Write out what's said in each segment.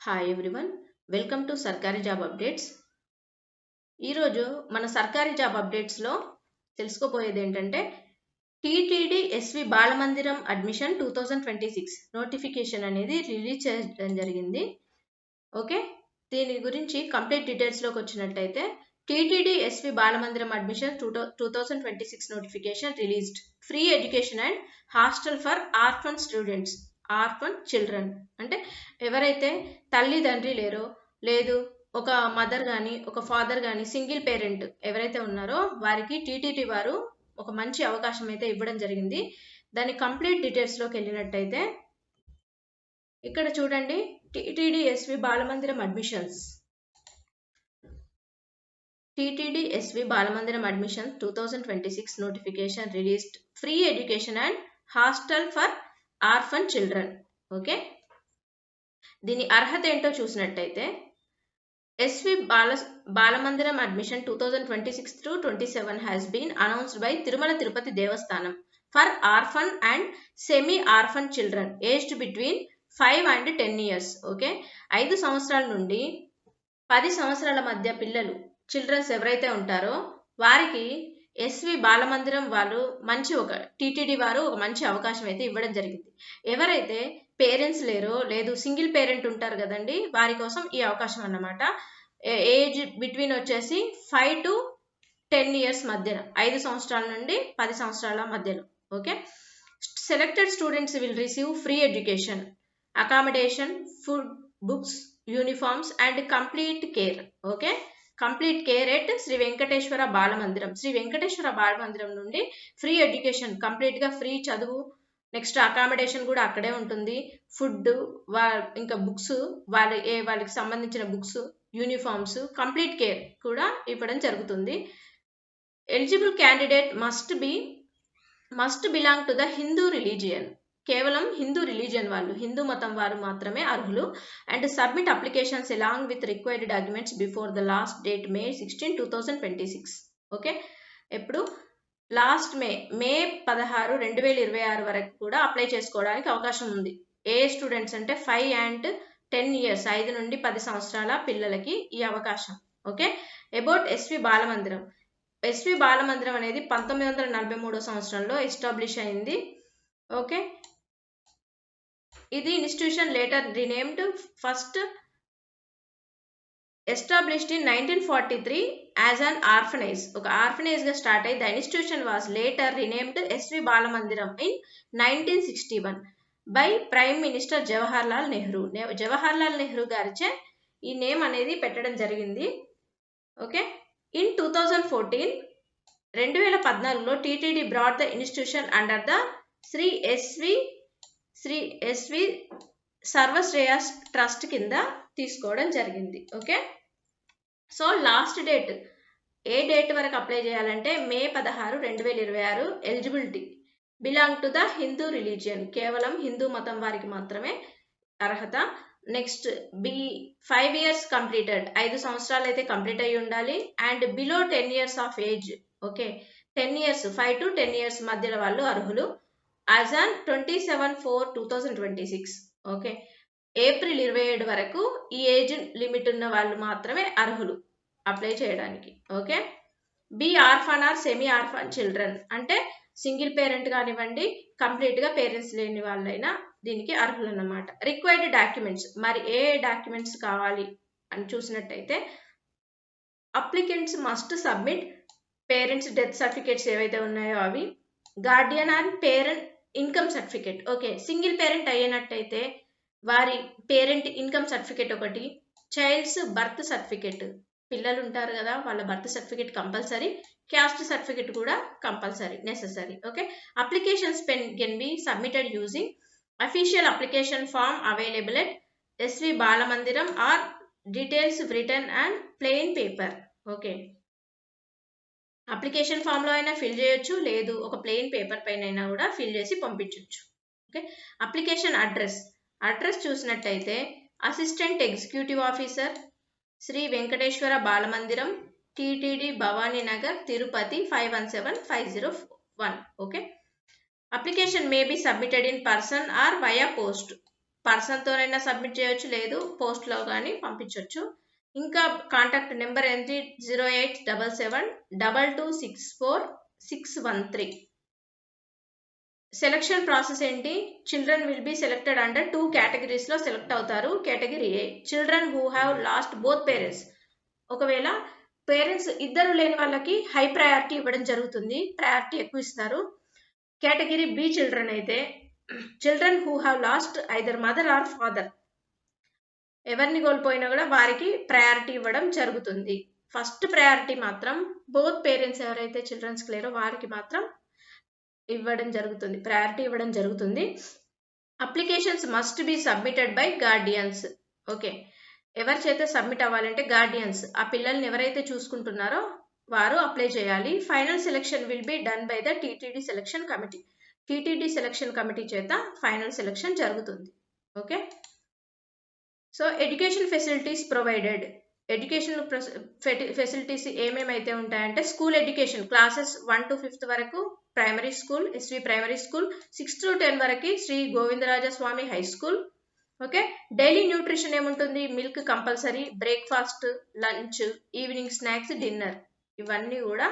Hi everyone, welcome to Sarkari job updates. ఈరోజు మన Sarkari job అప్డేట్స్లో తెలుసుకోబోయేది ఏంటంటే TTD SV Balamandiram admission 2026 notification అనేది రిలీజ్ చేయడం జరిగింది. ఓకే, దీని గురించి కంప్లీట్ డీటెయిల్స్లోకి వచ్చినట్టయితే TTD SV Balamandiram admission 2026 notification released. Free education and hostel for orphan students, orphan children అంటే ఎవరైతే తల్లిదండ్రి లేరో, లేదు ఒక మదర్ కానీ ఒక ఫాదర్ కానీ సింగిల్ పేరెంట్ ఎవరైతే ఉన్నారో వారికి టీటీడీ వారు ఒక మంచి అవకాశం అయితే ఇవ్వడం జరిగింది. దాని కంప్లీట్ డీటెయిల్స్లోకి వెళ్ళినట్టయితే ఇక్కడ చూడండి, TTD SV Balamandiram admissions. TTD SV Balamandiram admission 2026 notification released. Free education and hostel for orphan children. Okay, దీని అర్హత ఏంటో చూసినట్టయితే SV Balamandiram admission 2026-27 has been announced by Tirumala Tirupati Devasthanam for orphan and semi-orphan children aged between 5 and 10 years. Okay, 5 సంవత్సరాల నుండి 10 సంవత్సరాల మధ్య పిల్లలు children's ఎవరైతే ఉంటారో వారికి ఎస్వి బాలమందిరం వాళ్ళు టీటీడీ వారు ఒక మంచి అవకాశం అయితే ఇవ్వడం జరిగింది. ఎవరైతే పేరెంట్స్ లేరో, లేదు సింగిల్ పేరెంట్ ఉంటారు కదండి, వారి కోసం ఈ అవకాశం అన్నమాట. ఏజ్ బిట్వీన్ వచ్చేసి 5 to 10 years మధ్యన, 5 సంవత్సరాల నుండి 10 సంవత్సరాల మధ్యలో. Okay, selected students will receive free education, accommodation, food, books, uniforms and complete care. Okay, complete care at Shri Venkateswara Balamandiram. Shri Venkateswara Balamandiram నుండి ఫ్రీ ఎడ్యుకేషన్, కంప్లీట్గా ఫ్రీ చదువు, నెక్స్ట్ అకామిడేషన్ కూడా అక్కడే ఉంటుంది, ఫుడ్, ఇంకా బుక్స్, వాళ్ళకి సంబంధించిన బుక్స్, యూనిఫామ్స్, కంప్లీట్ కేర్ కూడా ఇవ్వడం జరుగుతుంది. Eligible candidate must belong to the Hindu religion. కేవలం హిందూ రిలీజియన్ వాళ్ళు, హిందూ మతం వారు మాత్రమే అర్హులు. And submit applications along with required documents before the last date May 16, 2026. Okay, ఎప్పుడు లాస్ట్ మే 16, 2026 వరకు కూడా అప్లై చేసుకోవడానికి అవకాశం ఉంది. ఏ స్టూడెంట్స్ అంటే 5 and 10 years, 5 నుండి 10 సంవత్సరాల పిల్లలకి ఈ అవకాశం. Okay, about SV Balamandiram. SV Balamandiram అనేది 1943 సంవత్సరంలో ఎస్టాబ్లిష్ అయింది. ఓకే, ఇది institution later renamed, first established in 1943 as an orphanage. ఒక ఆర్ఫనేజ్ గా స్టార్ట్ అయ్యి the institution was later renamed SV Balamandiram in 1961 by prime minister Jawaharlal Nehru. Jawaharlal Nehru గారిచే ఈ నేమ్ అనేది పెట్టడం జరిగింది. ఓకే, ఇన్ 2014లో TTD brought the institution under the Shri SV Sarvashreyas trust కింద తీసుకోవడం జరిగింది. ఓకే, సో లాస్ట్ డేట్, ఏ డేట్ వరకు అప్లై చేయాలంటే May 16, 2026. Eligibility belong to the Hindu religion, కేవలం హిందూ మతం వారికి మాత్రమే అర్హత. నెక్స్ట్ 5 years కంప్లీటెడ్, 5 సంవత్సరాలు అయితే కంప్లీట్ అయ్యి ఉండాలి. And below 10 years of age. Okay, 10 years, 5 to 10 years మధ్యలో వాళ్ళు అర్హులు. As on 27/4/2026. ఓకే, April 27 వరకు ఈ ఏజ్ లిమిట్ ఉన్న వాళ్ళు మాత్రమే అర్హులు అప్లై చేయడానికి. Okay, be orphan or semi orphan children అంటే సింగిల్ పేరెంట్ కానివ్వండి, కంప్లీట్గా పేరెంట్స్ లేని వాళ్ళైనా దీనికి అర్హులు అన్నమాట. రిక్వైర్డ్ డాక్యుమెంట్స్, మరి ఏ డాక్యుమెంట్స్ కావాలి అని చూసినట్టయితే applicants must submit parents death certificates ఏవైతే ఉన్నాయో అవి, guardian and parent income certificate. Okay, single parent అయినట్టయితే వారి పేరెంట్ ఇన్కమ్ సర్టిఫికేట్ ఒకటి, చైల్డ్స్ బర్త్ సర్టిఫికేట్, పిల్లలు ఉంటారు కదా వాళ్ళ birth certificate compulsory, caste certificate కూడా compulsory necessary. Okay, applications can be submitted using official application form available at SV Balamandiram or details return and plain paper. Okay, application ఫామ్లో అయినా fill చేయొచ్చు, లేదు ఒక ప్లెయిన్ పేపర్ పైన అయినా కూడా ఫిల్ చేసి పంపించవచ్చు. ఓకే, అప్లికేషన్ అడ్రస్ చూసినట్టయితే assistant executive officer, Shri Venkateswara Balamandiram, TTD Bhavani Nagar, Tirupati 517501. Okay, application may be submitted in person or via post. పర్సన్తోనైనా సబ్మిట్ చేయొచ్చు, లేదు పోస్ట్లో కానీ పంపించవచ్చు. ఇంకా కాంటాక్ట్ నెంబర్ ఏంటి 08772264 సెలక్షన్ ప్రాసెస్ ఏంటి, children will be selected under 2 కేటగిరీస్లో సెలెక్ట్ అవుతారు. Category A children who have lost both parents. ఒకవేళ పేరెంట్స్ ఇద్దరు లేని వాళ్ళకి హై ప్రయారిటీ ఇవ్వడం జరుగుతుంది, ప్రయారిటీ ఎక్కువ ఇస్తారు. కేటగిరీ బి చిల్డ్రన్ అయితే children who have last either mother or father, ఎవరిని కోల్పోయినా కూడా వారికి ప్రయారిటీ ఇవ్వడం జరుగుతుంది. ఫస్ట్ ప్రయారిటీ మాత్రం బోత్ పేరెంట్స్ ఎవరైతే చిల్డ్రన్స్కి లేరో వారికి మాత్రం ఇవ్వడం జరుగుతుంది, ప్రయారిటీ ఇవ్వడం జరుగుతుంది. Applications must be submitted by guardians. Okay, ఎవరి చేత సబ్మిట్ అవ్వాలంటే గార్డియన్స్, ఆ పిల్లల్ని ఎవరైతే చూసుకుంటున్నారో వారు అప్లై చేయాలి. Final selection will be done by the TTD selection committee. TTD selection committee చేత ఫైనల్ సెలెక్షన్ జరుగుతుంది. Okay, so education facilities provided. Education facilities ఏమేమైతే ఉంటాయంటే school education classes 1 to 5th వరకు primary school, SV primary school, 6 to 10 వరకు Shri Govindarajaswami high school. Okay, daily nutrition ఏముంటుంది, milk compulsory, breakfast, lunch, evening snacks, dinner ఇవన్నీ కూడా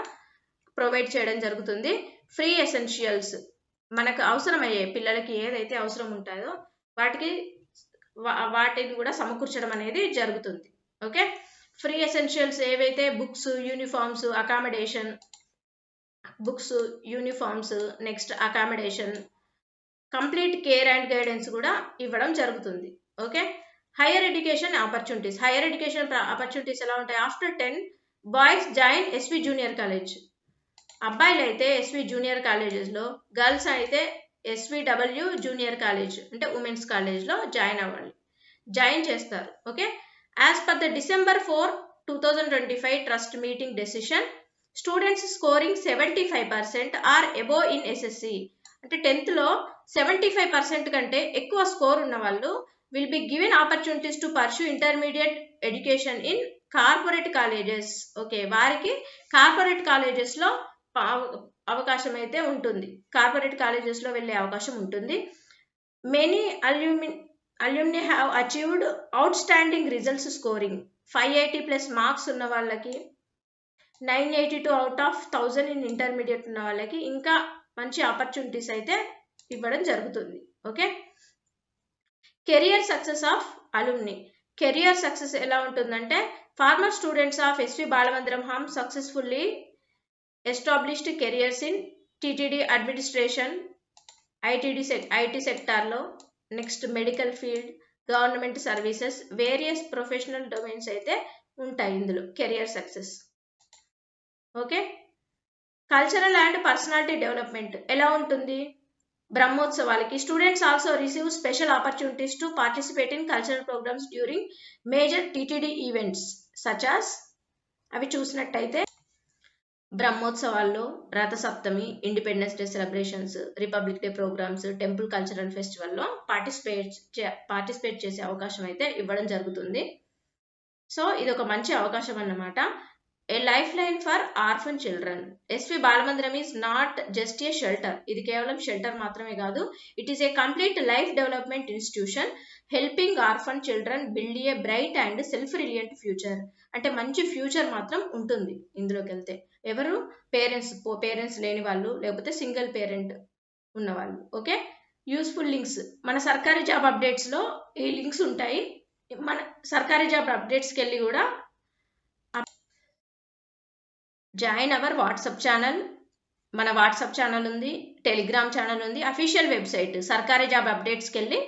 provide చేయడం జరుగుతుంది. Free essentials, మనకు అవసరమయ్యే పిల్లలకి ఏదైతే అవసరం ఉంటుందో వాటిని కూడా సమకూర్చడం అనేది జరుగుతుంది. ఓకే, ఫ్రీ ఎసెన్షియల్స్ ఏవైతే books, uniforms, accommodation, books, uniforms, next accommodation, complete care and guidance కూడా ఇవ్వడం జరుగుతుంది. Okay, higher education opportunities. Higher education opportunities ఎలా ఉంటాయి, after 10 boys join SV junior college. అబ్బాయిలు అయితే ఎస్వి జూనియర్ కాలేజెస్లో, గర్ల్స్ అయితే ఎస్విడబ్ల్యూ జూనియర్ కాలేజ్ అంటే ఉమెన్స్ కాలేజ్లో జాయిన్ చేస్తారు. Okay, as per the December 4, 2025 trust meeting decision, students scoring 75% or above in SSC అంటే 10th లో 75% కంటే ఎక్కువ స్కోర్ ఉన్న వాళ్ళు will be given opportunities to pursue intermediate education in corporate colleges. Okay, వారికి కార్పొరేట్ కాలేజెస్లో అవకాశం అయితే ఉంటుంది, కార్పొరేట్ కాలేజెస్లో వెళ్ళే అవకాశం ఉంటుంది. Many alumni have achieved out standing results scoring 580+ marks ఉన్న వాళ్ళకి, 982 out of 1000 ఇన్ ఇంటర్మీడియట్ ఉన్న వాళ్ళకి ఇంకా మంచి ఆపర్చునిటీస్ అయితే ఇవ్వడం జరుగుతుంది. Okay, career success of alumni. Career success ఎలా ఉంటుందంటే former students of SV Balamandiram have successfully established careers in TTD administration, IT సెక్టార్లో, next medical field, government services, various professional domains అయితే ఉంటాయి ఇందులో career success. Okay, cultural and personality development ఎలా ఉంటుంది, బ్రహ్మోత్సవాలకి students also receive special opportunities to participate in cultural programs during major TTD events such as, అవి చూసినట్టయితే బ్రహ్మోత్సవాల్లో, Rathasaptami, independence day celebrations, republic day programs, temple cultural ఫెస్టివల్లో participate చేసే అవకాశం అయితే ఇవ్వడం జరుగుతుంది. సో ఇది ఒక మంచి అవకాశం అన్నమాట. A life line for orphan children. SV Balamandiram is not just a shelter, ఇది కేవలం షెల్టర్ మాత్రమే కాదు, it is a complete life development institution helping orphan children build a bright and self reliant future. అంటే మంచి ఫ్యూచర్ మాత్రం ఉంటుంది ఇందులోకి వెళ్తే. ఎవరు, పేరెంట్స్ లేని వాళ్ళు, లేకపోతే సింగిల్ పేరెంట్ ఉన్నవాళ్ళు. ఓకే, యూస్ఫుల్ లింక్స్, మన సర్కారీ జాబ్ అప్డేట్స్లో ఈ లింక్స్ ఉంటాయి. మన సర్కారీ జాబ్ అప్డేట్స్కి వెళ్ళి కూడా జాయిన్ అవర్ వాట్సాప్ ఛానల్, మన వాట్సాప్ ఛానల్ ఉంది, టెలిగ్రామ్ ఛానల్ ఉంది, అఫీషియల్ వెబ్సైట్ సర్కారీ జాబ్ అప్డేట్స్కి వెళ్ళి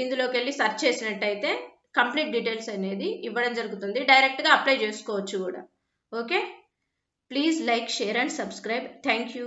ఇందులోకి వెళ్ళి సెర్చ్ చేసినట్టయితే కంప్లీట్ డీటెయిల్స్ అనేది ఇవ్వడం జరుగుతుంది, డైరెక్ట్గా అప్లై చేసుకోవచ్చు కూడా. Okay, please like, share and subscribe. Thank you.